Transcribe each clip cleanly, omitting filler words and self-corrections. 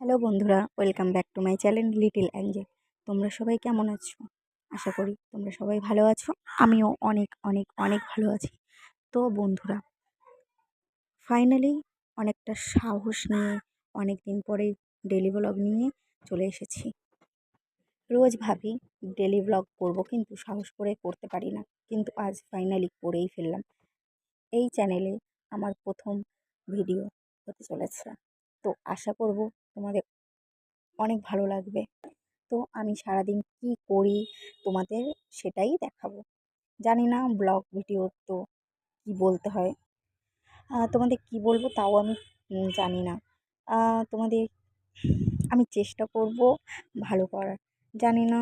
Hello বন্ধুরা, welcome back to my channel little Angel. তোমরা সবাই কেমন আছো? আশা করি তোমরা সবাই ভালো আছো। আমিও অনেক অনেক অনেক ভালো আছি। তো বন্ধুরা, ফাইনালি অনেকটা সাহস নিয়ে অনেক দিন পরে ডেলি ব্লগ নিয়ে চলে এসেছি। রোজ ভাবি ডেলি ব্লগ করবো, কিন্তু সাহস করে করতে পারি না। কিন্তু আজ ফাইনালি করেই ফেললাম। এই চ্যানেলে আমার প্রথম ভিডিও হতে চলেছে। তো আশা করব তোমাদের অনেক ভালো লাগবে। তো আমি সারাদিন কি করি তোমাদের সেটাই দেখাবো। জানি না ব্লগ ভিডিও তো কি বলতে হয়, তোমাদের কি বলবো তাও আমি জানি না। তোমাদের আমি চেষ্টা করব ভালো করার। জানি না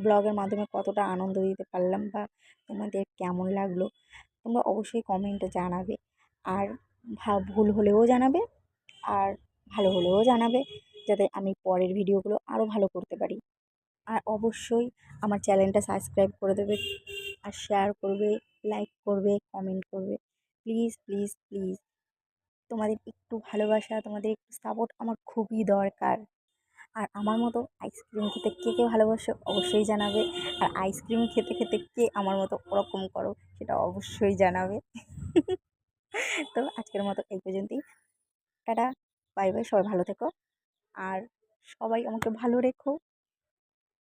ব্লগের মাধ্যমে কতটা আনন্দ দিতে পারলাম বা তোমাদের কেমন লাগলো। তোমরা অবশ্যই কমেন্টে জানাবে, আর ভুল হলেও জানাবে, আর ভালো হলেও জানাবে, যাতে আমি পরের ভিডিওগুলো আরও ভালো করতে পারি। আর অবশ্যই আমার চ্যানেলটা সাবস্ক্রাইব করে দেবে, আর শেয়ার করবে, লাইক করবে, কমেন্ট করবে। প্লিজ প্লিজ প্লিজ, তোমাদের একটু ভালোবাসা, তোমাদের একটু সাপোর্ট আমার খুবই দরকার। আর আমার মতো আইসক্রিম খেতে কে কে ভালোবাসো অবশ্যই জানাবে। আর আইসক্রিম খেতে খেতে কে আমার মতো ওরকম করো সেটা অবশ্যই জানাবে। তো আজকের মতো এই পর্যন্তই। টাটা, বাই বাই, সবাই ভালো থেকো, আর সবাই আমাকে ভালো রেখো।